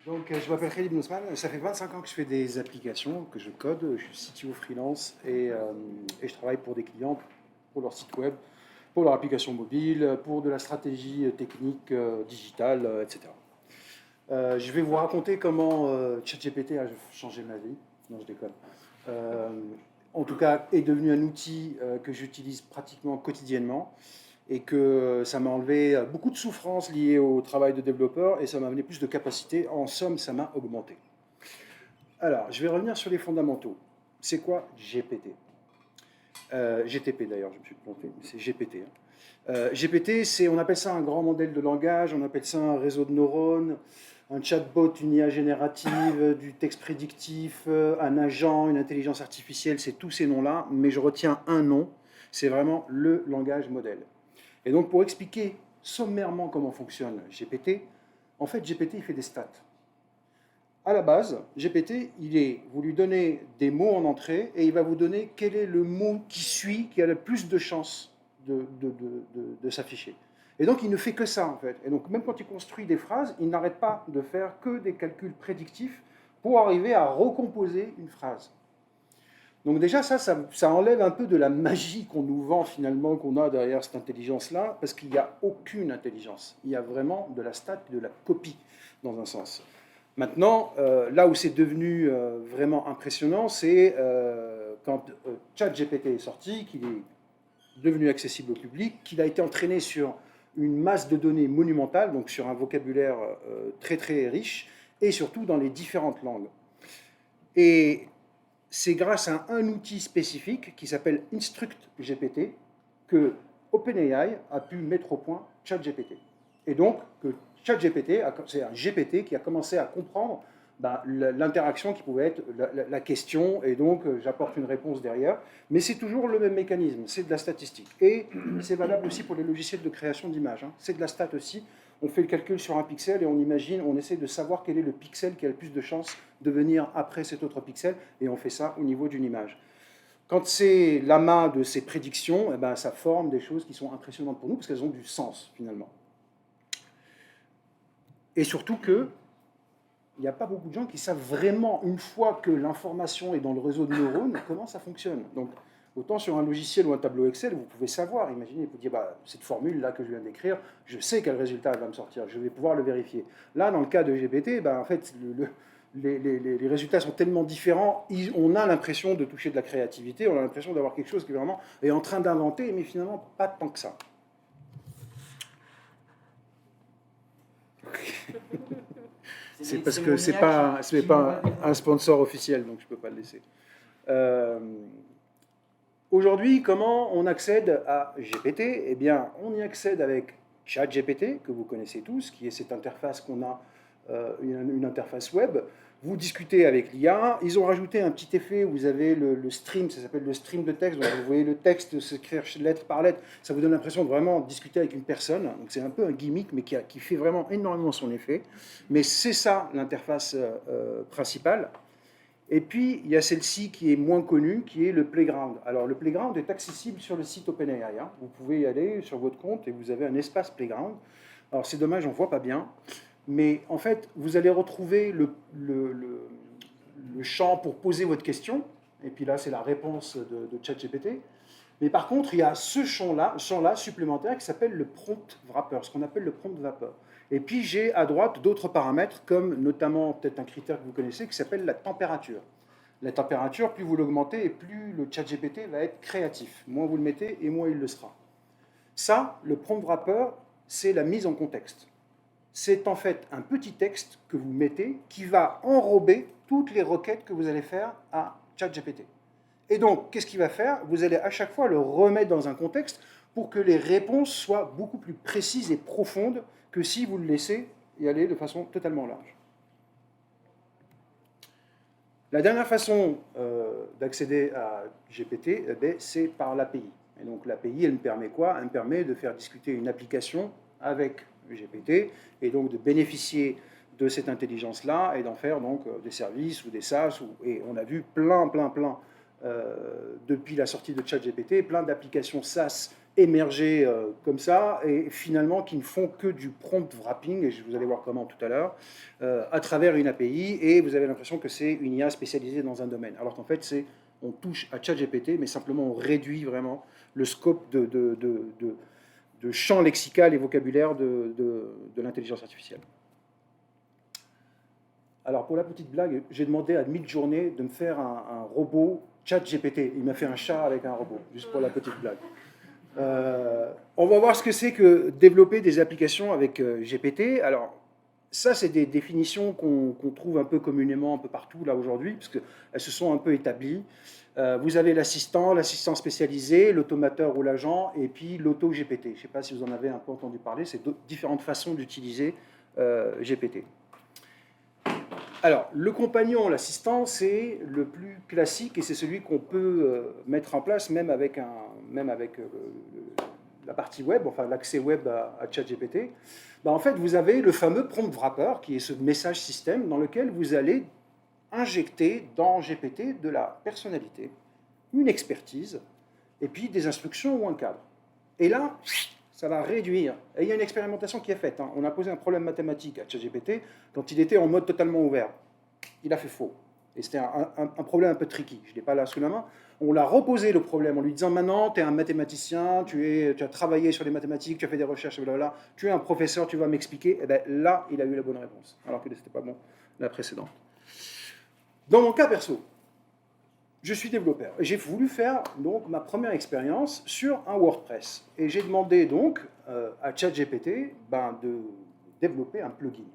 Donc, je m'appelle Khalid Moussman. Ça fait 25 ans que je fais des applications, que je code. Je suis CTO freelance et je travaille pour des clients, pour leur site web, pour leur application mobile, pour de la stratégie technique, digitale, etc. Je vais vous raconter comment ChatGPT a changé ma vie. Non, je déconne. Euh, En tout cas, est devenu un outil que j'utilise pratiquement quotidiennement et que ça m'a enlevé beaucoup de souffrances liées au travail de développeur et ça m'a amené plus de capacité. En somme, ça m'a augmenté. Alors, je vais revenir sur les fondamentaux. C'est quoi GPT? GTP d'ailleurs, je me suis trompé, c'est GPT. GPT, on appelle ça un grand modèle de langage, on appelle ça un réseau de neurones, un chatbot, une IA générative, du texte prédictif, un agent, une intelligence artificielle, c'est tous ces noms-là, mais je retiens un nom, c'est vraiment le langage modèle. Et donc pour expliquer sommairement comment fonctionne GPT, en fait GPT il fait des stats. À la base, GPT, vous lui donnez des mots en entrée et il va vous donner quel est le mot qui suit, qui a le plus de chances de s'afficher. Et donc, il ne fait que ça, en fait. Et donc, même quand il construit des phrases, il n'arrête pas de faire que des calculs prédictifs pour arriver à recomposer une phrase. Donc déjà, ça enlève un peu de la magie qu'on nous vend finalement, qu'on a derrière cette intelligence-là, parce qu'il n'y a aucune intelligence. Il y a vraiment de la stat, de la copie, dans un sens. Maintenant, là où c'est devenu vraiment impressionnant, c'est quand ChatGPT est sorti, qu'il est devenu accessible au public, qu'il a été entraîné sur une masse de données monumentale, donc sur un vocabulaire très très riche, et surtout dans les différentes langues. Et c'est grâce à un outil spécifique qui s'appelle InstructGPT que OpenAI a pu mettre au point ChatGPT. Et donc, que ChatGPT, c'est un GPT qui a commencé à comprendre l'interaction qui pouvait être la question, et donc j'apporte une réponse derrière. Mais c'est toujours le même mécanisme, c'est de la statistique. Et c'est valable aussi pour les logiciels de création d'images. Hein. C'est de la stat aussi. On fait le calcul sur un pixel et on imagine, on essaie de savoir quel est le pixel qui a le plus de chances de venir après cet autre pixel, et on fait ça au niveau d'une image. Quand c'est l'amas de ces prédictions, eh ben, ça forme des choses qui sont impressionnantes pour nous parce qu'elles ont du sens finalement. Et surtout que il n'y a pas beaucoup de gens qui savent vraiment, une fois que l'information est dans le réseau de neurones, comment ça fonctionne. Donc, autant sur un logiciel ou un tableau Excel, vous pouvez savoir, imaginez, vous dites, cette formule-là que je viens d'écrire, je sais quel résultat elle va me sortir, je vais pouvoir le vérifier. Là, dans le cas de GPT, en fait, les résultats sont tellement différents, on a l'impression de toucher de la créativité, on a l'impression d'avoir quelque chose qui vraiment est en train d'inventer, mais finalement, pas tant que ça. C'est parce que c'est pas un sponsor officiel, donc je ne peux pas le laisser. Aujourd'hui, comment on accède à GPT? Eh bien, on y accède avec ChatGPT, que vous connaissez tous, qui est cette interface qu'on a, une interface web. Vous discutez avec l'IA. Ils ont rajouté un petit effet où vous avez le stream, ça s'appelle le stream de texte. Donc vous voyez le texte s'écrire lettre par lettre. Ça vous donne l'impression de vraiment discuter avec une personne. Donc c'est un peu un gimmick, mais qui fait vraiment énormément son effet. Mais c'est ça l'interface principale. Et puis, il y a celle-ci qui est moins connue, qui est le Playground. Alors, le Playground est accessible sur le site OpenAI. Hein. Vous pouvez y aller sur votre compte et vous avez un espace Playground. Alors, c'est dommage, on ne voit pas bien. Mais en fait, vous allez retrouver le champ pour poser votre question. Et puis là, c'est la réponse de ChatGPT. Mais par contre, il y a ce champ-là supplémentaire qui s'appelle le prompt wrapper, ce qu'on appelle le prompt wrapper. Et puis j'ai à droite d'autres paramètres, comme notamment peut-être un critère que vous connaissez qui s'appelle la température. La température, plus vous l'augmentez et plus le chat GPT va être créatif. Moins vous le mettez et moins il le sera. Ça, le prompt wrapper, c'est la mise en contexte. C'est en fait un petit texte que vous mettez qui va enrober toutes les requêtes que vous allez faire à ChatGPT. Et donc, qu'est-ce qu'il va faire? Vous allez à chaque fois le remettre dans un contexte pour que les réponses soient beaucoup plus précises et profondes que si vous le laissez y aller de façon totalement large. La dernière façon d'accéder à GPT, c'est par l'API. Et donc l'API, elle me permet quoi? Elle me permet de faire discuter une application avec GPT et donc de bénéficier de cette intelligence-là et d'en faire donc des services ou des SaaS. Et on a vu plein depuis la sortie de ChatGPT, plein d'applications SaaS émergées comme ça, et finalement qui ne font que du prompt wrapping, et vous allez voir comment tout à l'heure, à travers une API, et vous avez l'impression que c'est une IA spécialisée dans un domaine. Alors qu'en fait, on touche à ChatGPT, mais simplement on réduit vraiment le scope de champ lexical et vocabulaire de l'intelligence artificielle. Alors, pour la petite blague, j'ai demandé à Midjourney de me faire un robot ChatGPT. Il m'a fait un chat avec un robot, juste pour la petite blague. On va voir ce que c'est que développer des applications avec GPT. Alors, ça, c'est des définitions qu'on trouve un peu communément un peu partout là aujourd'hui, parce qu'elles se sont un peu établies. Vous avez l'assistant spécialisé, l'automateur ou l'agent, et puis l'auto-GPT. Je ne sais pas si vous en avez un peu entendu parler, c'est différentes façons d'utiliser GPT. Alors, le compagnon, l'assistant, c'est le plus classique et c'est celui qu'on peut mettre en place même avec la partie web, enfin l'accès web à ChatGPT. En fait, vous avez le fameux prompt wrapper, qui est ce message système dans lequel vous allez injecter dans GPT de la personnalité, une expertise, et puis des instructions ou un cadre. Et là, ça va réduire. Et il y a une expérimentation qui est faite. On a posé un problème mathématique à ChatGPT quand il était en mode totalement ouvert. Il a fait faux. Et c'était un problème un peu tricky. Je ne l'ai pas là sous la main. On l'a reposé le problème en lui disant maintenant, tu es un mathématicien, tu as travaillé sur les mathématiques, tu as fait des recherches, blablabla, tu es un professeur, tu vas m'expliquer. Et bien là, il a eu la bonne réponse, alors que ce n'était pas bon la précédente. Dans mon cas perso, je suis développeur. J'ai voulu faire donc ma première expérience sur un WordPress. Et j'ai demandé donc à ChatGPT de développer un plugin.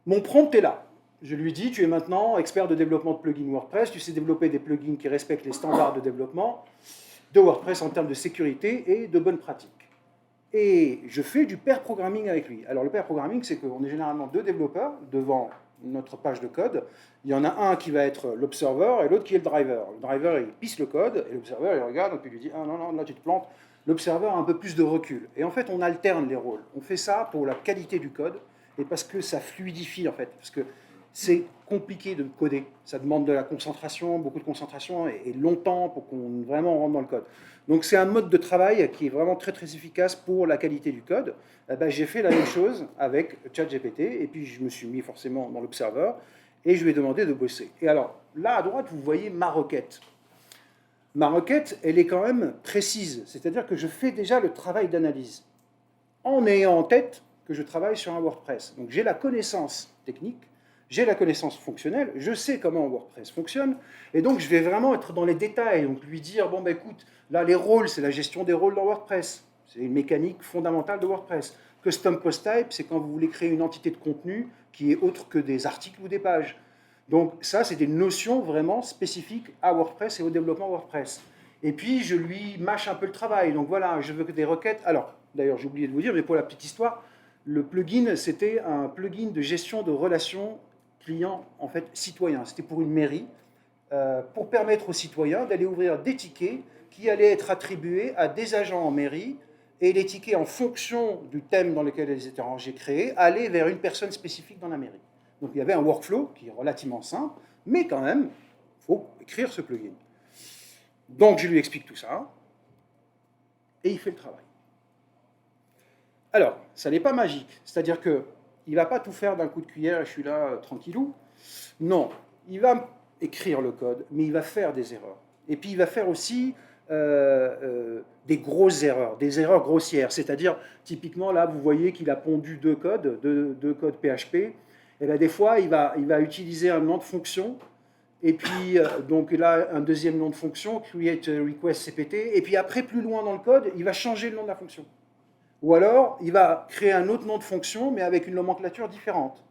Mon prompt est là. Je lui dis, tu es maintenant expert de développement de plugins WordPress, tu sais développer des plugins qui respectent les standards de développement de WordPress en termes de sécurité et de bonnes pratiques. Et je fais du pair programming avec lui. Alors le pair programming, c'est qu'on est généralement deux développeurs devant notre page de code. Il y en a un qui va être l'observer et l'autre qui est le driver. Le driver, il pisse le code et l'observer, il regarde et puis il lui dit « Ah non, non, là tu te plantes ». L'observer a un peu plus de recul. Et en fait, on alterne les rôles. On fait ça pour la qualité du code et parce que ça fluidifie en fait. Parce que c'est compliqué de coder. Ça demande de la concentration, beaucoup de concentration et longtemps pour qu'on vraiment rentre dans le code. Donc c'est un mode de travail qui est vraiment très très efficace pour la qualité du code. J'ai fait la même chose avec ChatGPT et puis je me suis mis forcément dans l'observer et je lui ai demandé de bosser. Et alors là à droite vous voyez ma requête. Ma requête elle est quand même précise, c'est-à-dire que je fais déjà le travail d'analyse en ayant en tête que je travaille sur un WordPress. Donc j'ai la connaissance technique, j'ai la connaissance fonctionnelle, je sais comment WordPress fonctionne, et donc je vais vraiment être dans les détails, donc lui dire, bon écoute, là les rôles, c'est la gestion des rôles dans WordPress, c'est une mécanique fondamentale de WordPress. Custom Post Type, c'est quand vous voulez créer une entité de contenu qui est autre que des articles ou des pages. Donc ça, c'est des notions vraiment spécifiques à WordPress et au développement WordPress. Et puis, je lui mâche un peu le travail, donc voilà, je veux que des requêtes... Alors, d'ailleurs, j'ai oublié de vous dire, mais pour la petite histoire, le plugin, c'était un plugin de gestion de relations clients, en fait, citoyens. C'était pour une mairie, pour permettre aux citoyens d'aller ouvrir des tickets qui allaient être attribués à des agents en mairie, et les tickets, en fonction du thème dans lequel ils étaient rangés, créés, allaient vers une personne spécifique dans la mairie. Donc il y avait un workflow qui est relativement simple, mais quand même, il faut écrire ce plugin. Donc je lui explique tout ça, et il fait le travail. Alors, ça n'est pas magique, c'est-à-dire qu'il ne va pas tout faire d'un coup de cuillère et je suis là tranquillou. Non, il va écrire le code, mais il va faire des erreurs. Et puis il va faire aussi des grosses erreurs, des erreurs grossières. C'est-à-dire, typiquement, là, vous voyez qu'il a pondu deux codes PHP. Et bien, des fois, il va utiliser un nom de fonction, et puis, donc là, un deuxième nom de fonction, create request CPT, et puis après, plus loin dans le code, il va changer le nom de la fonction. Ou alors, il va créer un autre nom de fonction, mais avec une nomenclature différente.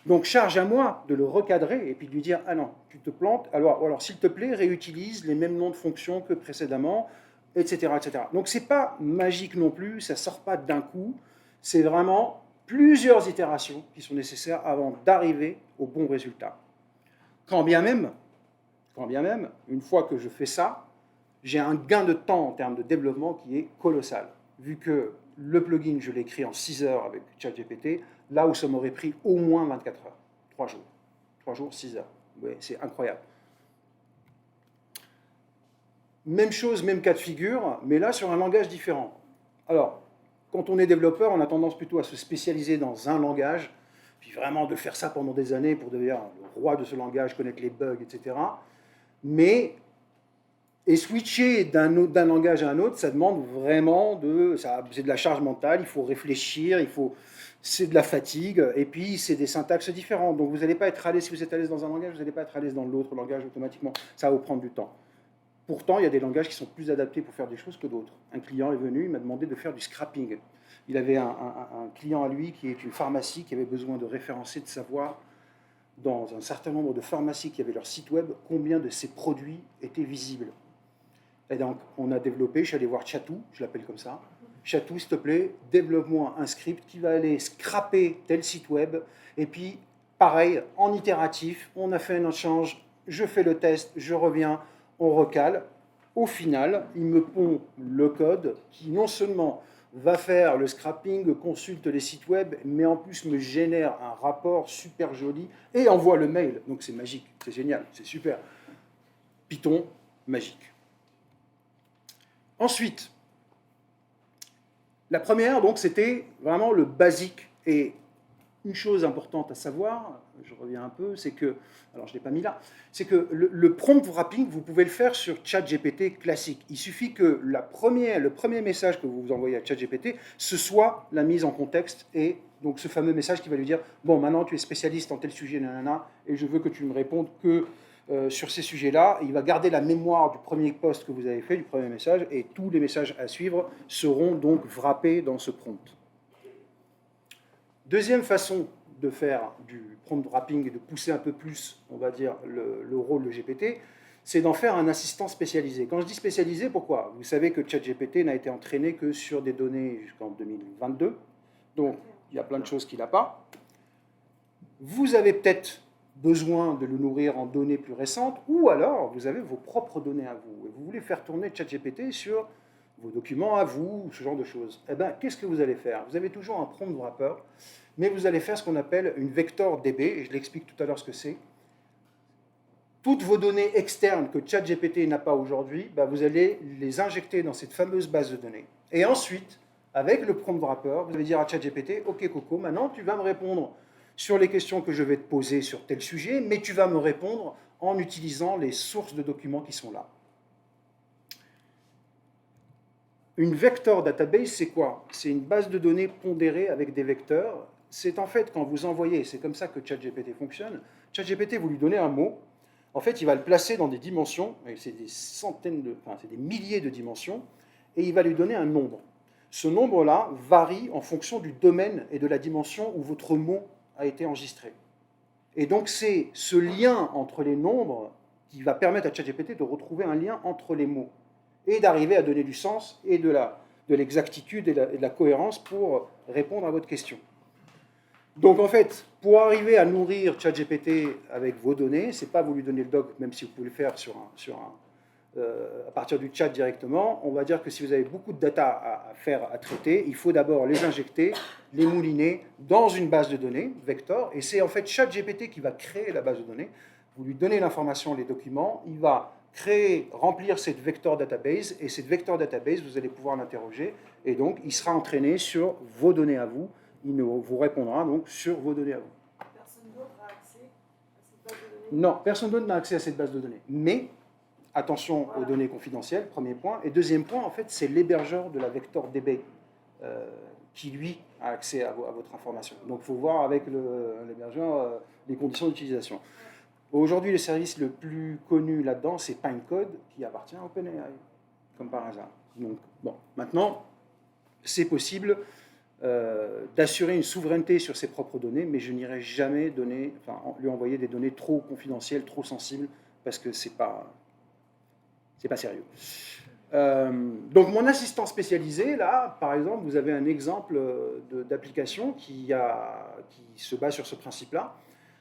Donc, charge à moi de le recadrer et puis de lui dire « Ah non, tu te plantes, alors s'il te plaît, réutilise les mêmes noms de fonctions que précédemment, etc. etc. » Donc, ce n'est pas magique non plus, ça ne sort pas d'un coup, c'est vraiment plusieurs itérations qui sont nécessaires avant d'arriver au bon résultat. Quand bien même, une fois que je fais ça, j'ai un gain de temps en termes de développement qui est colossal, vu que le plugin, je l'ai écrit en 6 heures avec ChatGPT, là où ça m'aurait pris au moins 24 heures, 3 jours. 3 jours, 6 heures. Oui, c'est incroyable. Même chose, même cas de figure, mais là sur un langage différent. Alors, quand on est développeur, on a tendance plutôt à se spécialiser dans un langage, puis vraiment de faire ça pendant des années pour devenir le roi de ce langage, connaître les bugs, etc. Mais, et switcher d'un langage à un autre, ça demande vraiment c'est de la charge mentale, il faut réfléchir, c'est de la fatigue, et puis c'est des syntaxes différentes. Donc vous n'allez pas être à l'aise, si vous êtes à l'aise dans un langage, vous n'allez pas être à l'aise dans l'autre langage automatiquement. Ça va vous prendre du temps. Pourtant, il y a des langages qui sont plus adaptés pour faire des choses que d'autres. Un client est venu, il m'a demandé de faire du scrapping. Il avait un client à lui qui est une pharmacie qui avait besoin de référencer, de savoir dans un certain nombre de pharmacies qui avaient leur site web combien de ces produits étaient visibles. Et donc, on a développé, je suis allé voir Chatou, je l'appelle comme ça. Chatou, s'il te plaît, développe-moi un script qui va aller scraper tel site web. Et puis, pareil, en itératif, on a fait un échange, je fais le test, je reviens, on recale. Au final, il me pond le code qui non seulement va faire le scrapping, consulte les sites web, mais en plus me génère un rapport super joli et envoie le mail. Donc c'est magique, c'est génial, c'est super. Python, magique. Ensuite, la première, donc, c'était vraiment le basique. Et une chose importante à savoir, je reviens un peu, c'est que, alors je ne l'ai pas mis là, c'est que le prompt wrapping, vous pouvez le faire sur ChatGPT classique. Il suffit que le premier message que vous envoyez à ChatGPT, ce soit la mise en contexte et donc ce fameux message qui va lui dire « Bon, maintenant tu es spécialiste en tel sujet, nanana, et je veux que tu me répondes que sur ces sujets-là. » Il va garder la mémoire du premier post que vous avez fait, du premier message, et tous les messages à suivre seront donc wrappés dans ce prompt. Deuxième façon de faire du prompt wrapping et de pousser un peu plus, on va dire, le rôle de GPT, c'est d'en faire un assistant spécialisé. Quand je dis spécialisé, pourquoi? Vous savez que ChatGPT n'a été entraîné que sur des données jusqu'en 2022, donc il y a plein de choses qu'il n'a pas. Vous avez peut-être besoin de le nourrir en données plus récentes, ou alors vous avez vos propres données à vous, et vous voulez faire tourner ChatGPT sur vos documents à vous, ou ce genre de choses. Eh bien, qu'est-ce que vous allez faire? Vous avez toujours un prompt wrapper, mais vous allez faire ce qu'on appelle une vector DB, et je l'explique tout à l'heure ce que c'est. Toutes vos données externes que ChatGPT n'a pas aujourd'hui, ben vous allez les injecter dans cette fameuse base de données. Et ensuite, avec le prompt wrapper, vous allez dire à ChatGPT, OK Coco, maintenant tu vas me répondre sur les questions que je vais te poser sur tel sujet, mais tu vas me répondre en utilisant les sources de documents qui sont là. Une vector database, c'est quoi? C'est une base de données pondérée avec des vecteurs. C'est en fait quand vous envoyez, c'est comme ça que ChatGPT fonctionne, ChatGPT, vous lui donnez un mot, en fait il va le placer dans des dimensions, et c'est des centaines c'est des milliers de dimensions, et il va lui donner un nombre. Ce nombre-là varie en fonction du domaine et de la dimension où votre mot a été enregistré. Et donc c'est ce lien entre les nombres qui va permettre à ChatGPT de retrouver un lien entre les mots et d'arriver à donner du sens et de l'exactitude et de la cohérence pour répondre à votre question. Donc en fait, pour arriver à nourrir ChatGPT avec vos données, c'est pas vous lui donner le doc, même si vous pouvez le faire à partir du chat directement. On va dire que si vous avez beaucoup de data à traiter, il faut d'abord les injecter, les mouliner dans une base de données, vector, et c'est en fait ChatGPT qui va créer la base de données. Vous lui donnez l'information, les documents, il va remplir cette vector database, et cette vector database, vous allez pouvoir l'interroger, et donc il sera entraîné sur vos données à vous, il vous répondra donc sur vos données à vous. Personne d'autre a accès à cette base de données? Non, personne d'autre n'a accès à cette base de données, mais attention aux données confidentielles, premier point, et deuxième point, en fait, c'est l'hébergeur de la vector DB qui, lui, a accès à votre information. Donc il faut voir avec l'hébergeur les conditions d'utilisation. Aujourd'hui, le service le plus connu là-dedans, c'est Pinecone, qui appartient à OpenAI, comme par hasard. Donc, bon, maintenant, c'est possible d'assurer une souveraineté sur ses propres données, mais je n'irai jamais lui envoyer des données trop confidentielles, trop sensibles, parce que c'est pas sérieux. Donc, mon assistant spécialisé, là, par exemple, vous avez un exemple d'application qui se base sur ce principe-là.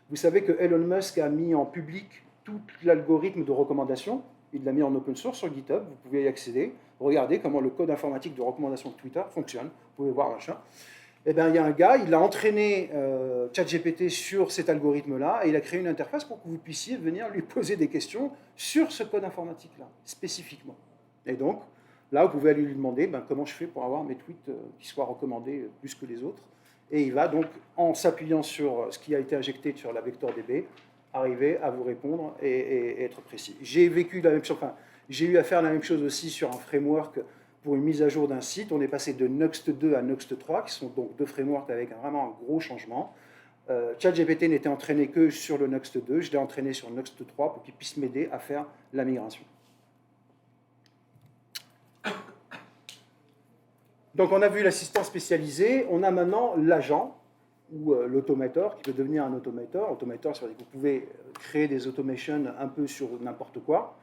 Vous savez que Elon Musk a mis en public tout l'algorithme de recommandation. Il l'a mis en open source sur GitHub. Vous pouvez y accéder. Regardez comment le code informatique de recommandation de Twitter fonctionne. Vous pouvez voir machin. Eh bien, il y a un gars, il a entraîné ChatGPT sur cet algorithme-là et il a créé une interface pour que vous puissiez venir lui poser des questions sur ce code informatique-là, spécifiquement. Et donc, là, vous pouvez aller lui demander comment je fais pour avoir mes tweets qui soient recommandés plus que les autres. Et il va donc, en s'appuyant sur ce qui a été injecté sur la VectorDB, arriver à vous répondre et être précis. J'ai vécu la même chose, enfin, j'ai eu à faire la même chose aussi sur un framework pour une mise à jour d'un site. On est passé de Nuxt 2 à Nuxt 3, qui sont donc deux frameworks avec vraiment un gros changement. ChatGPT n'était entraîné que sur le Nuxt 2, je l'ai entraîné sur Nuxt 3 pour qu'il puisse m'aider à faire la migration. Donc on a vu l'assistant spécialisé, on a maintenant l'agent ou l'automator qui peut devenir un automator. Automator, c'est-à-dire que vous pouvez créer des automations un peu sur n'importe quoi.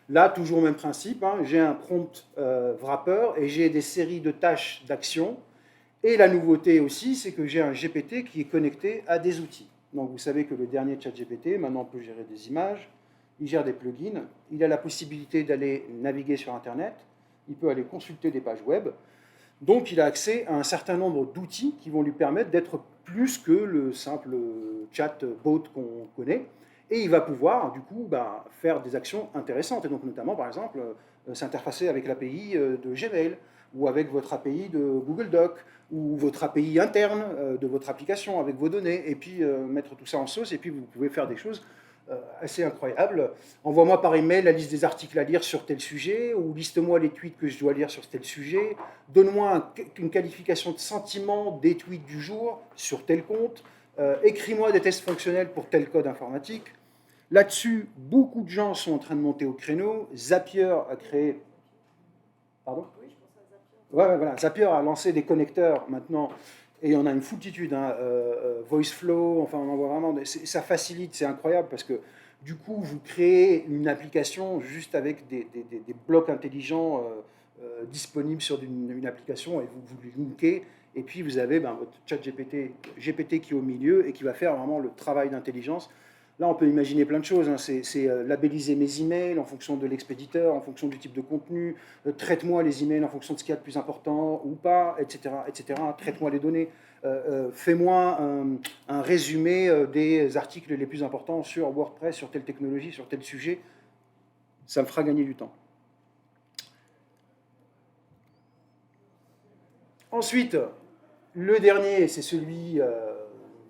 Là, toujours le même principe, hein, j'ai un prompt wrapper et j'ai des séries de tâches d'actions. Et la nouveauté aussi, c'est que j'ai un GPT qui est connecté à des outils. Donc vous savez que le dernier ChatGPT, maintenant on peut gérer des images, il gère des plugins, il a la possibilité d'aller naviguer sur Internet, il peut aller consulter des pages web. Donc il a accès à un certain nombre d'outils qui vont lui permettre d'être plus que le simple chatbot qu'on connaît. Et il va pouvoir, du coup, faire des actions intéressantes. Et donc notamment, par exemple, s'interfacer avec l'API de Gmail, ou avec votre API de Google Doc, ou votre API interne de votre application avec vos données, et puis mettre tout ça en sauce, et puis vous pouvez faire des choses assez incroyables. Envoie-moi par email la liste des articles à lire sur tel sujet, ou liste-moi les tweets que je dois lire sur tel sujet, donne-moi une qualification de sentiment des tweets du jour sur tel compte, écris-moi des tests fonctionnels pour tel code informatique. Là-dessus, beaucoup de gens sont en train de monter au créneau. Zapier a créé... Pardon ? Ouais, voilà. Zapier a lancé des connecteurs maintenant, et on a une foultitude, hein, VoiceFlow, enfin on en voit vraiment, ça facilite, c'est incroyable, parce que du coup vous créez une application juste avec des blocs intelligents disponibles sur une application, et vous les linkez, et puis vous avez votre chat GPT qui est au milieu, et qui va faire vraiment le travail d'intelligence. Là, on peut imaginer plein de choses. Hein. C'est labelliser mes emails en fonction de l'expéditeur, en fonction du type de contenu. Traite-moi les emails en fonction de ce qu'il y a de plus important ou pas, etc. etc. Traite-moi les données. Fais-moi un résumé des articles les plus importants sur WordPress, sur telle technologie, sur tel sujet. Ça me fera gagner du temps. Ensuite, le dernier, c'est celui...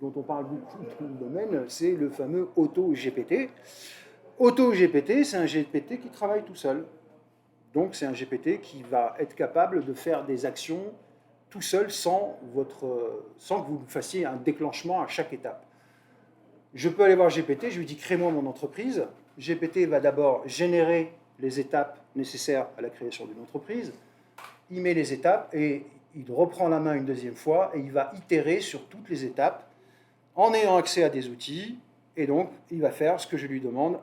dont on parle beaucoup dans le domaine, c'est le fameux AutoGPT. AutoGPT, c'est un GPT qui travaille tout seul. Donc c'est un GPT qui va être capable de faire des actions tout seul sans que vous fassiez un déclenchement à chaque étape. Je peux aller voir GPT, je lui dis crée-moi mon entreprise. GPT va d'abord générer les étapes nécessaires à la création d'une entreprise. Il met les étapes et il reprend la main une deuxième fois et il va itérer sur toutes les étapes en ayant accès à des outils, et donc il va faire ce que je lui demande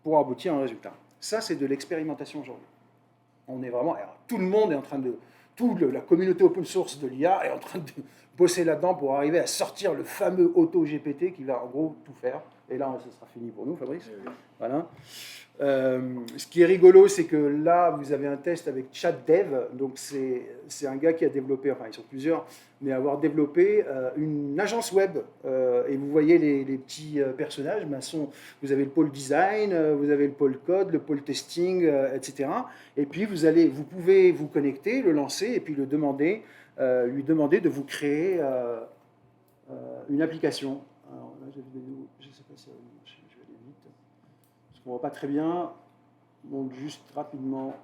pour aboutir à un résultat. Ça, c'est de l'expérimentation aujourd'hui. On est vraiment, alors, tout le monde est en train de, la communauté open source de l'IA est en train de bosser là-dedans pour arriver à sortir le fameux AutoGPT qui va en gros tout faire. Et là, ce sera fini pour nous, Fabrice. Oui. Voilà. Ce qui est rigolo, c'est que là, vous avez un test avec ChatDev. Donc, c'est un gars qui a développé, enfin, ils sont plusieurs, mais avoir développé une agence web. Et vous voyez les petits personnages. Vous avez le pôle design, vous avez le pôle code, le pôle testing, etc. Et puis, vous pouvez vous connecter, le lancer, et puis lui demander de vous créer une application. Alors là, je ne sais pas si ça va marcher, je vais aller vite. Parce qu'on ne voit pas très bien. Donc, juste rapidement.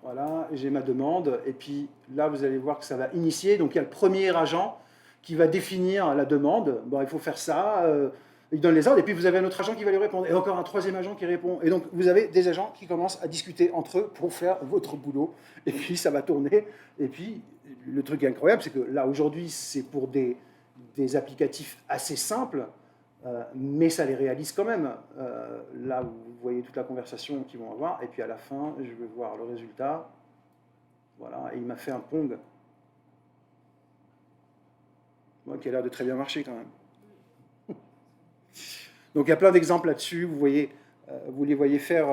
Voilà, j'ai ma demande. Et puis là, vous allez voir que ça va initier. Donc, il y a le premier agent qui va définir la demande. Bon, il faut faire ça. Il donne les ordres, et puis vous avez un autre agent qui va lui répondre, et encore un troisième agent qui répond. Et donc, vous avez des agents qui commencent à discuter entre eux pour faire votre boulot, et puis ça va tourner. Et puis, le truc incroyable, c'est que là, aujourd'hui, c'est pour des applicatifs assez simples, mais ça les réalise quand même. Là, vous voyez toute la conversation qu'ils vont avoir, et puis à la fin, je vais voir le résultat. Voilà, et il m'a fait un Pong. Moi, qui a l'air de très bien marcher quand même. Donc il y a plein d'exemples là-dessus, vous les voyez faire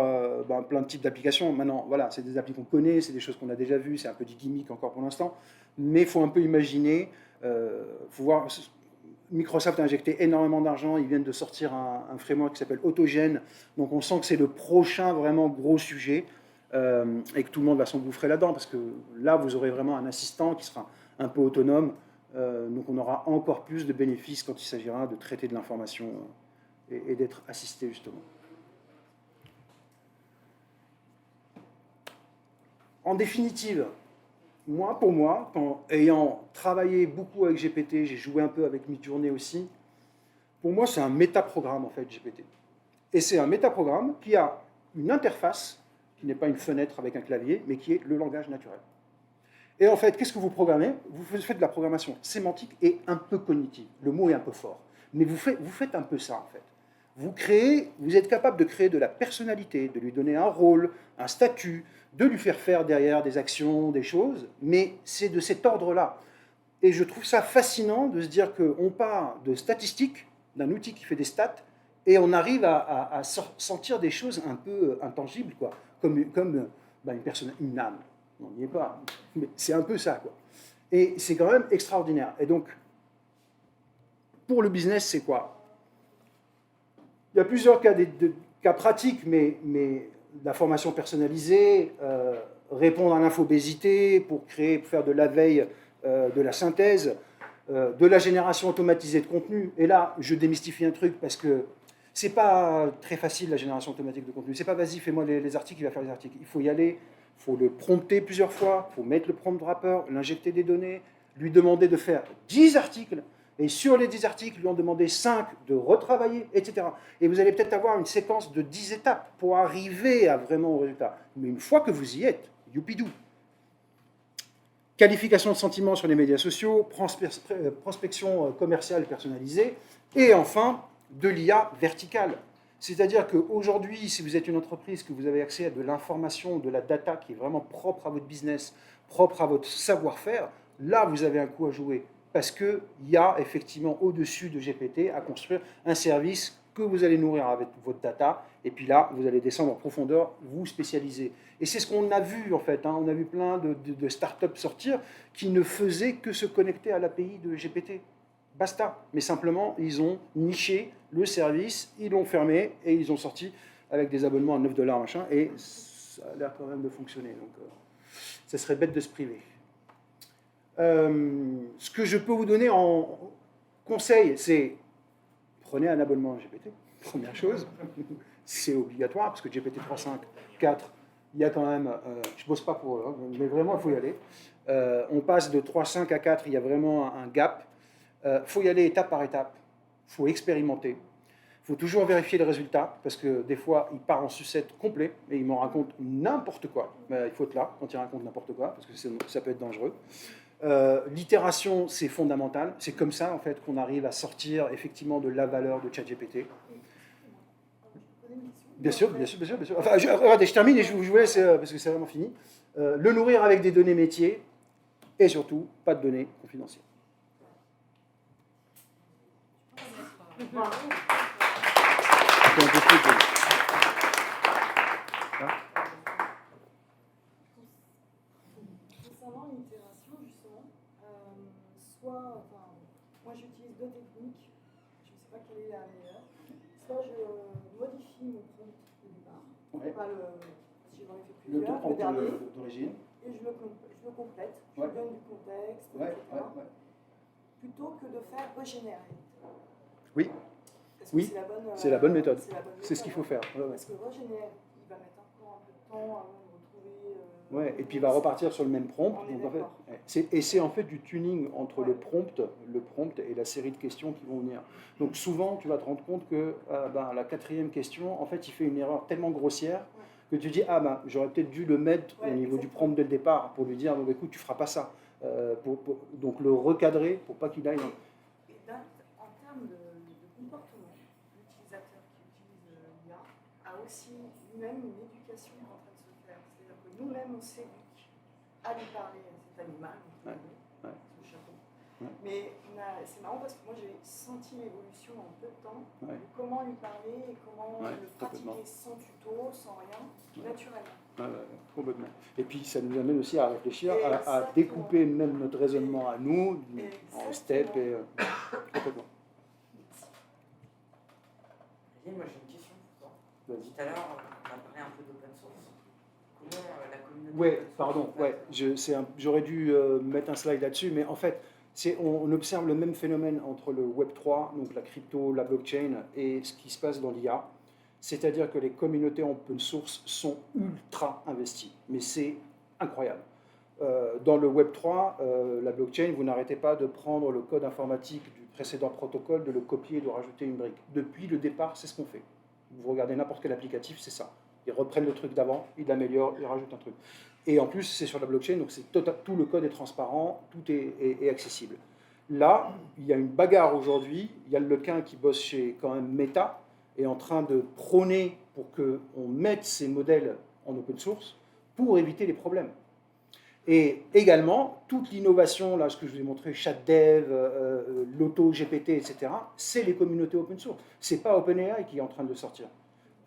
plein de types d'applications. Maintenant, voilà, c'est des applis qu'on connaît, c'est des choses qu'on a déjà vues, c'est un peu du gimmick encore pour l'instant, mais il faut un peu imaginer Faut voir, Microsoft a injecté énormément d'argent, ils viennent de sortir un framework qui s'appelle Autogène, donc on sent que c'est le prochain vraiment gros sujet, et que tout le monde va s'engouffrer là-dedans, parce que là, vous aurez vraiment un assistant qui sera un peu autonome, donc on aura encore plus de bénéfices quand il s'agira de traiter de l'information et d'être assisté, justement. En définitive, pour moi, ayant travaillé beaucoup avec GPT, j'ai joué un peu avec Midjourney aussi, pour moi, c'est un métaprogramme, en fait, GPT. Et c'est un métaprogramme qui a une interface, qui n'est pas une fenêtre avec un clavier, mais qui est le langage naturel. Et en fait, qu'est-ce que vous programmez? Vous faites de la programmation sémantique et un peu cognitive. Le mot est un peu fort. Mais vous faites un peu ça, en fait. Vous êtes capable de créer de la personnalité, de lui donner un rôle, un statut, de lui faire derrière des actions, des choses, mais c'est de cet ordre-là. Et je trouve ça fascinant de se dire qu'on part de statistiques, d'un outil qui fait des stats, et on arrive à sentir des choses un peu intangibles, quoi, comme une personne, une âme. On n'y est pas, mais c'est un peu ça, quoi. Et c'est quand même extraordinaire. Et donc, pour le business, c'est quoi? Il y a plusieurs cas pratiques, mais la formation personnalisée, répondre à l'infobésité pour faire de la veille, de la synthèse, de la génération automatisée de contenu. Et là, je démystifie un truc parce que c'est pas très facile la génération automatique de contenu. C'est pas vas-y, fais-moi les articles, il va faire les articles. Il faut y aller, il faut le prompter plusieurs fois, il faut mettre le prompt wrapper, l'injecter des données, lui demander de faire 10 articles. Et sur les 10 articles, lui en demander 5 de retravailler, etc. Et vous allez peut-être avoir une séquence de 10 étapes pour arriver à vraiment au résultat. Mais une fois que vous y êtes, youpidou. Qualification de sentiments sur les médias sociaux, prospection commerciale personnalisée, et enfin, de l'IA verticale. C'est-à-dire qu'aujourd'hui, si vous êtes une entreprise, que vous avez accès à de l'information, de la data qui est vraiment propre à votre business, propre à votre savoir-faire, là, vous avez un coup à jouer. Parce qu'il y a effectivement au-dessus de GPT à construire un service que vous allez nourrir avec votre data, et puis là, vous allez descendre en profondeur, vous spécialiser. Et c'est ce qu'on a vu, en fait. On a vu plein de startups sortir qui ne faisaient que se connecter à l'API de GPT. Basta. Mais simplement, ils ont niché le service, ils l'ont fermé, et ils ont sorti avec des abonnements à 9 $, machin, et ça a l'air quand même de fonctionner. Donc, ça serait bête de se priver. Ce que je peux vous donner en conseil, c'est prenez un abonnement à GPT, première chose. C'est obligatoire, parce que GPT 3.5, 4, il y a quand même, je ne bosse pas pour eux, hein, mais vraiment, il faut y aller. On passe de 3.5 à 4, il y a vraiment un gap. Il faut y aller étape par étape, il faut expérimenter. Il faut toujours vérifier les résultats, parce que des fois, il part en sucette complet, et il m'en raconte n'importe quoi. Il faut être là quand il raconte n'importe quoi, parce que ça peut être dangereux. L'itération, c'est fondamental. C'est comme ça, en fait, qu'on arrive à sortir effectivement de la valeur de ChatGPT. Bien sûr. Enfin, regardez, je termine et je vous laisse, parce que c'est vraiment fini. Le nourrir avec des données métiers, et surtout, pas de données confidentielles. C'est un peu plus de... Concernant l'itération, justement, moi j'utilise deux techniques, je ne sais pas quelle est la meilleure. Soit je modifie mon prompt de départ, Ouais. pas si j'en ai fait plusieurs, le dernier, d'origine, et je le complète, je lui donne du contexte, etc. Plutôt que de faire régénérer. Oui. Oui, c'est la bonne méthode. C'est ce qu'il faut faire. Parce que régénérer, il va mettre encore un peu de temps avant de retrouver... et puis il va repartir sur le même prompt. Donc en fait, c'est en fait du tuning entre le prompt et la série de questions qui vont venir. Donc souvent, tu vas te rendre compte que la 4e question, en fait, il fait une erreur tellement grossière que tu dis, j'aurais peut-être dû le mettre au niveau du prompt dès le départ pour lui dire, écoute, tu feras pas ça. Donc le recadrer pour pas qu'il aille dans... En termes de comportement, l'utilisateur qui utilise l'IA a aussi lui-même une éducation en train de se faire. C'est-à-dire que nous-mêmes, on s'éduque à lui parler à cet animal, ce chapeau. Mais c'est marrant parce que moi, j'ai senti l'évolution en peu de temps, de comment lui parler et comment le pratiquer sans tuto, sans rien. naturellement. Complètement. Et puis ça nous amène aussi à réfléchir, à Exactement. découper même notre raisonnement à nous, en step, Exactement. et complètement. Moi j'ai une question pour toi. Vas-y. Tout à l'heure, on a parlé un peu d'open source. Comment la communauté Ouais, open source pardon, en fait, ouais, j'aurais dû mettre un slide là-dessus, mais en fait, on observe le même phénomène entre le Web 3, donc la crypto, la blockchain, et ce qui se passe dans l'IA. C'est-à-dire que les communautés open source sont ultra investies, mais c'est incroyable. Dans le Web 3, la blockchain, vous n'arrêtez pas de prendre le code informatique du précédent protocole, de le copier et de rajouter une brique. Depuis le départ, c'est ce qu'on fait. Vous regardez n'importe quel applicatif, c'est ça. Ils reprennent le truc d'avant, ils l'améliorent, ils rajoutent un truc. Et en plus, c'est sur la blockchain, donc tout le code est transparent, tout est accessible. Là, il y a une bagarre aujourd'hui. Il y a le Lequin qui bosse chez quand même Meta, est en train de prôner pour qu'on mette ces modèles en open source pour éviter les problèmes. Et également, toute l'innovation, là, ce que je vous ai montré, ChatDev, l'auto-GPT, etc., c'est les communautés open source. Ce n'est pas OpenAI qui est en train de sortir.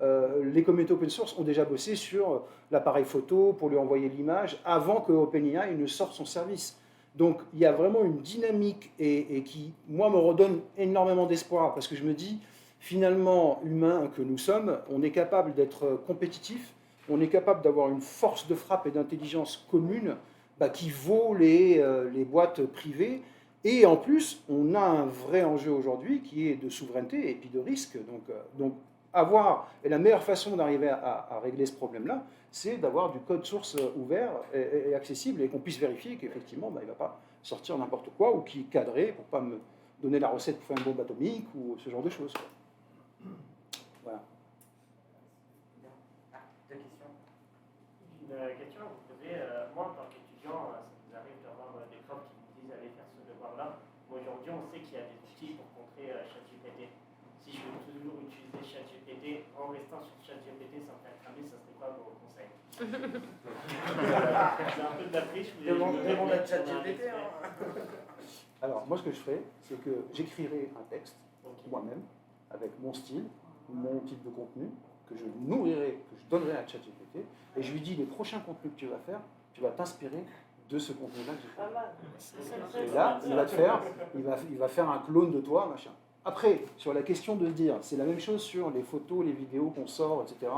Les communautés open source ont déjà bossé sur l'appareil photo pour lui envoyer l'image avant que OpenAI ne sorte son service. Donc il y a vraiment une dynamique et qui, moi, me redonne énormément d'espoir parce que je me dis, finalement, humains que nous sommes, on est capable d'être compétitif, on est capable d'avoir une force de frappe et d'intelligence commune qui vaut les boîtes privées. Et en plus, on a un vrai enjeu aujourd'hui qui est de souveraineté et puis de risque. Donc et la meilleure façon d'arriver à régler ce problème-là, c'est d'avoir du code source ouvert et accessible et qu'on puisse vérifier qu'effectivement, il ne va pas sortir n'importe quoi ou qui est cadré pour ne pas me donner la recette pour faire une bombe atomique ou ce genre de choses. Voilà. Deux questions. Une question à vous poser. Moi, en tant qu'étudiant, ça nous arrive d'avoir des profs qui nous disent allez faire ce devoir-là. Aujourd'hui, on sait qu'il y a des outils pour contrer ChatGPT. Si je veux toujours utiliser ChatGPT en restant sur ChatGPT sans faire cramer, ça serait quoi vos conseils? C'est un peu de la triche. Demande à ChatGPT. Alors, moi, ce que je ferais, c'est que j'écrirai un texte moi-même avec mon style, mon type de contenu, que je nourrirai, que je donnerai à ChatGPT, et je lui dis les prochains contenus que tu vas faire, tu vas t'inspirer de ce contenu-là que j'ai fait. Pas mal. Et là, il va faire un clone de toi, machin. Après, sur la question de dire, c'est la même chose sur les photos, les vidéos qu'on sort, etc.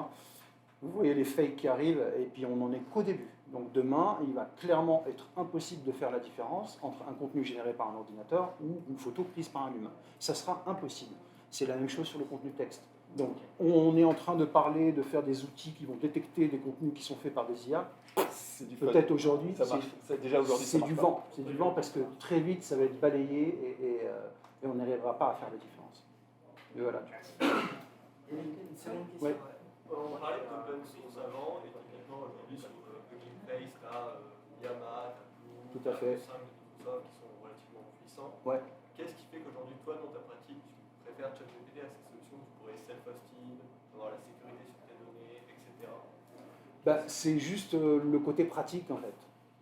Vous voyez les fakes qui arrivent, et puis on n'en est qu'au début. Donc demain, il va clairement être impossible de faire la différence entre un contenu généré par un ordinateur ou une photo prise par un humain. Ça sera impossible. C'est la même chose sur le contenu texte. Donc on est en train de parler, de faire des outils qui vont détecter des contenus qui sont faits par des IA. Peut-être aujourd'hui, c'est du vent. C'est du vent parce que très vite, ça va être balayé et on n'arrivera pas à faire la différence. Et voilà. Une seconde question. Ouais. On parlait d'open source avant, et typiquement aujourd'hui sur Hugging Face, tu as Yama, Tableau, Tout à fait. 5 de Microsoft qui sont relativement puissants. Ouais. Qu'est-ce qui fait qu'aujourd'hui, toi, dans ta pratique, tu préfères ChatGPT à ces solutions où tu pourrais self-hosted, avoir la sécurité sur tes données, etc. C'est juste le côté pratique, en fait.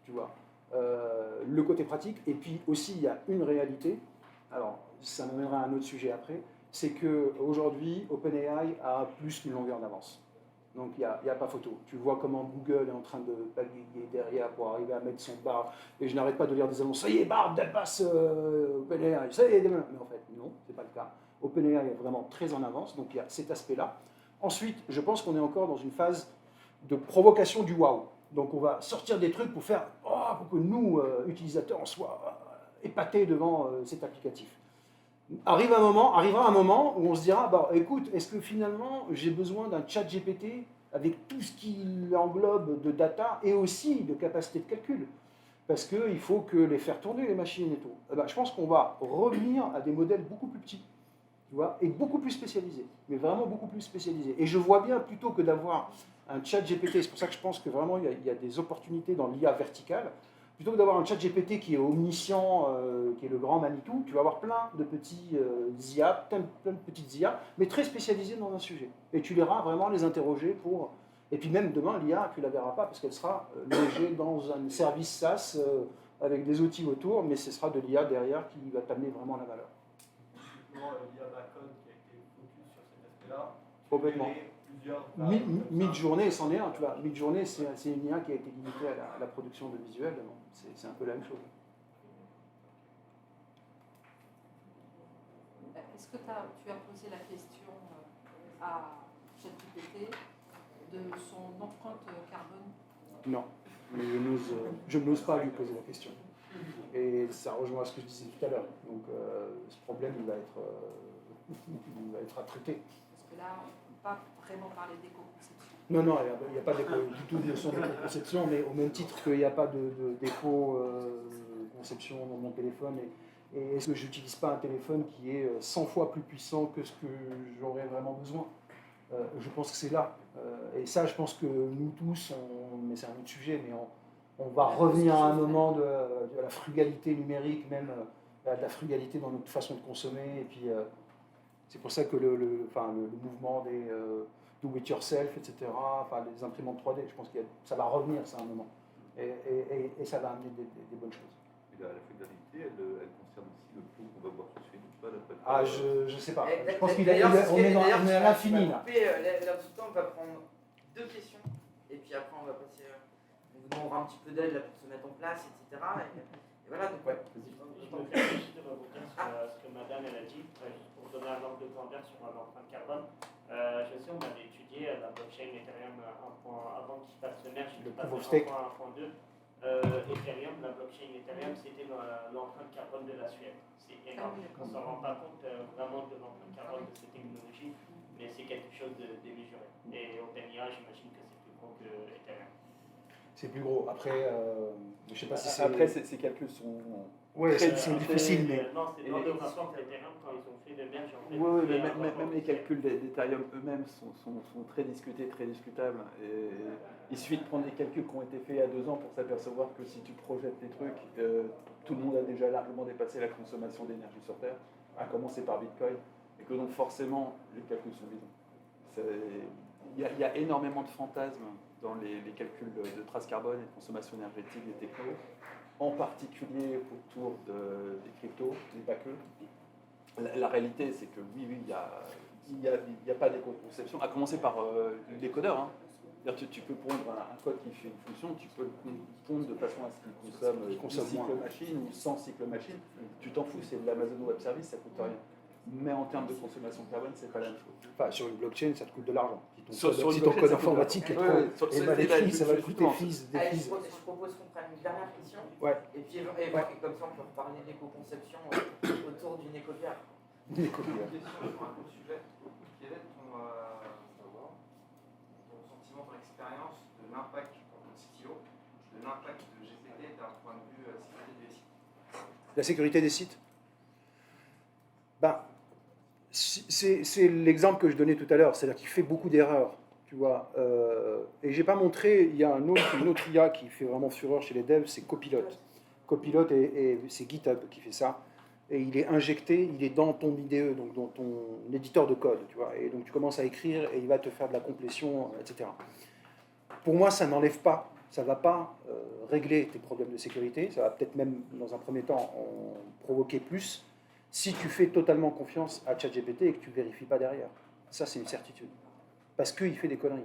Tu vois. Le côté pratique, et puis aussi, il y a une réalité. Alors, ça m'amènera à un autre sujet après. C'est qu'aujourd'hui, OpenAI a plus qu'une longueur d'avance. Donc il n'y a pas photo. Tu vois comment Google est en train de balayer derrière pour arriver à mettre son bar. Et je n'arrête pas de lire des annonces. Ça y est, Bard, elle passe OpenAI. Ça y est, demain. Mais en fait, non, ce n'est pas le cas. OpenAI est vraiment très en avance. Donc il y a cet aspect-là. Ensuite, je pense qu'on est encore dans une phase de provocation du wow. Donc on va sortir des trucs pour pour que nous, utilisateurs, on soit épatés devant cet applicatif. Arrivera un moment où on se dira, écoute, est-ce que finalement j'ai besoin d'un chat GPT avec tout ce qu'il englobe de data et aussi de capacité de calcul? Parce qu'il faut que les faire tourner les machines et tout. Je pense qu'on va revenir à des modèles beaucoup plus petits, tu vois, et beaucoup plus spécialisés, mais vraiment beaucoup plus spécialisés. Et je vois bien, plutôt que d'avoir un chat GPT, c'est pour ça que je pense que vraiment il y a des opportunités dans l'IA verticale. Plutôt que d'avoir un chat GPT qui est omniscient, qui est le grand Manitou, tu vas avoir plein de petits IA, plein de petites IA, mais très spécialisées dans un sujet. Et tu iras vraiment les interroger pour... Et puis même demain, l'IA, tu ne la verras pas parce qu'elle sera logée dans un service SaaS avec des outils autour, mais ce sera de l'IA derrière qui va t'amener vraiment la valeur. Typiquement, l'IA Bacon qui a été focus sur cet aspect-là, Complètement. plus plusieurs. Mid-journée, c'en est un, tu vois. Mid-journée, c'est une IA qui a été limitée à la production de visuels. C'est un peu la même chose. Est-ce que tu as posé la question à ChatGPT de son empreinte carbone? Non, mais je n'ose pas lui poser la question. Et ça rejoint ce que je disais tout à l'heure. Donc ce problème, il va être à traiter. Parce que là, on ne peut pas vraiment parler d'éco-conception. Non, il n'y a pas du tout de notion d'éco-conception, mais au même titre qu'il n'y a pas d'éco-conception dans mon téléphone. Et est-ce que je n'utilise pas un téléphone qui est 100 fois plus puissant que ce que j'aurais vraiment besoin? Je pense que c'est là. Et ça, je pense que nous tous, mais c'est un autre sujet, mais on va revenir à un moment de la frugalité numérique, même de la frugalité dans notre façon de consommer. Et puis, c'est pour ça que le mouvement des do-it-yourself, etc., enfin, les imprimantes 3D, je pense que ça va revenir, ça, à un moment. Et ça va amener des bonnes choses. Et la frugalité, elle concerne aussi le pot qu'on va boire tout de suite, ou pas, Ah, je sais pas. Et Je pense qu'on d'ailleurs, est à l'infini, là. Là, tout le temps, on va prendre 2 questions, et puis après, on va passer. On vous demandera un petit peu d'aide là, pour se mettre en place, etc. Et voilà, donc. Ouais, Je me permets juste de rebondir sur ce que madame elle a dit, juste pour donner un ordre de grandeur sur l'empreinte carbone. Je sais, on avait étudié la blockchain Ethereum avant qu'il fasse le merge, Le Ah, proof of stake. 1.2. Ethereum, la blockchain Ethereum, c'était l'empreinte carbone de la Suède. C'est énorme. On ne s'en rend pas compte vraiment de l'empreinte carbone de ces technologies, mais c'est quelque chose de démesuré. Et OpenAI, j'imagine que c'est plus gros que Ethereum. C'est plus gros. Après, je sais pas si c'est. Après, ces calculs sont. Ouais, très c'est difficile, mais. Non, c'est dans le rapport d'Ethereum quand ils ont fait le merge. En fait, Oui, mais c'est un même rapport les calculs d'Ethereum eux-mêmes sont très discutés, très discutables. Et il suffit de prendre les calculs qui ont été faits il y a 2 ans pour s'apercevoir que si tu projettes des trucs, tout le monde a déjà largement dépassé la consommation d'énergie sur Terre, à commencer par Bitcoin, et que donc forcément les calculs sont bidons. Il y a énormément de fantasmes dans les calculs de traces carbone et de consommation énergétique des technos, en particulier autour des cryptos, mais pas que. La réalité, c'est que oui, il n'y a pas d'éco-conception, à commencer par les codeurs. Hein. Tu peux pondre un code qui fait une fonction, tu peux le pondre de façon à ce qu'il consomme 10 cycles machine ou 100 cycles machine. Tu t'en fous, c'est de l'Amazon Web Service, ça coûte rien. Mais en termes de consommation carbone, c'est pas la même chose. Enfin, sur une blockchain, ça te coûte de l'argent. Sur Si une ton blockchain, code ça coûte informatique est de trop l'argent. est mal écrit, ça va te coûter des Allez, fees. je propose qu'on prenne une dernière question. Ouais. Et puis comme ça, on peut reparler d'éco-conception autour d'une écolière. Des copies, Une ouais. question sur un autre sujet. Quel est ton sentiment, ton expérience de l'impact en tant que CTO, de l'impact de GPT d'un point de vue sécurité des sites? La sécurité des sites. Ben, c'est l'exemple que je donnais tout à l'heure, c'est-à-dire qu'il fait beaucoup d'erreurs, tu vois. Et j'ai pas montré, il y a une autre IA qui fait vraiment fureur chez les devs, c'est Copilot. Copilot, et c'est GitHub qui fait ça. Et il est injecté, il est dans ton IDE, donc dans ton éditeur de code, tu vois. Et donc tu commences à écrire et il va te faire de la complétion, etc. Pour moi, ça n'enlève pas, ça ne va pas régler tes problèmes de sécurité, ça va peut-être même, dans un premier temps, en provoquer plus, si tu fais totalement confiance à ChatGPT et que tu ne vérifies pas derrière. Ça, c'est une certitude. Parce qu'il fait des conneries.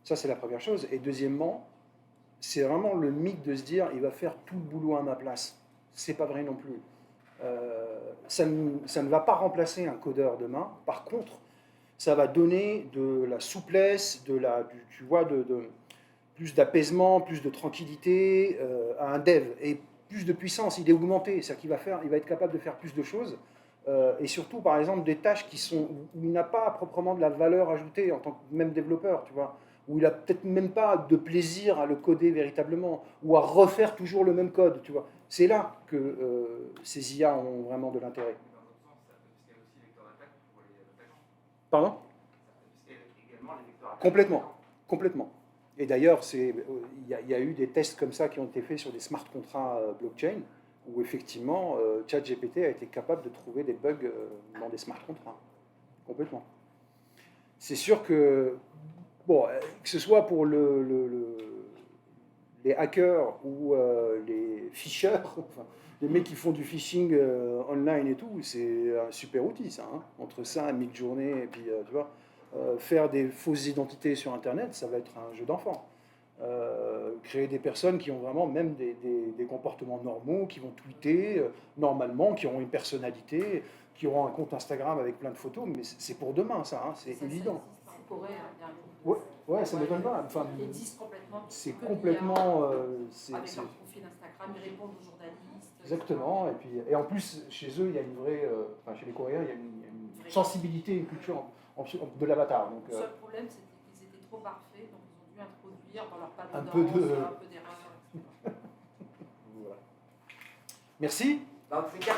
Ça, c'est la première chose. Et deuxièmement, c'est vraiment le mythe de se dire il va faire tout le boulot à ma place. C'est pas vrai non plus. Ça ne va pas remplacer un codeur demain. Par contre, ça va donner de la souplesse, tu vois, plus d'apaisement, plus de tranquillité à un dev et plus de puissance. Il est augmenté, c'est-à-dire qu'il va être capable de faire plus de choses. Et surtout, par exemple, des tâches où il n'a pas proprement de la valeur ajoutée en tant que même développeur, tu vois, où il n'a peut-être même pas de plaisir à le coder véritablement, ou à refaire toujours le même code, tu vois. C'est là que ces IA ont vraiment de l'intérêt. Dans l'autre sens, ça peut scale aussi les vecteurs d'attaque pour les attaquants. Pardon ? Ça peut scale également les vecteurs d'attaque. Complètement. Et d'ailleurs, il y a eu des tests comme ça qui ont été faits sur des smart contracts blockchain, où effectivement, ChatGPT a été capable de trouver des bugs dans des smart contracts. Complètement. C'est sûr que, bon, que ce soit pour les hackers ou les phishers, enfin, les mecs qui font du phishing online et tout, c'est un super outil, ça. Hein. Entre ça, Midjourney, et puis, tu vois, Faire des fausses identités sur Internet, ça va être un jeu d'enfant. Créer des personnes qui ont vraiment même des comportements normaux, qui vont tweeter normalement, qui auront une personnalité, qui auront un compte Instagram avec plein de photos, mais c'est pour demain, ça, hein, c'est évident. Ça existe en Corée, hein, il y a un groupe. Ouais, ça ne m'étonne pas. Enfin, Ils existe complètement. c'est que complètement... avec leur profil Instagram, ils répondent aux journalistes. Exactement, et en plus, chez eux, il y a une vraie... enfin, chez les Coréens, il y a une sensibilité, une culture de l'avatar. Donc, Le seul problème, c'était qu'ils étaient trop parfaits, donc ils ont dû introduire dans leur page Un de peu danse de- un peu d'erreur, etc. voilà. Merci. Bah, en tout cas,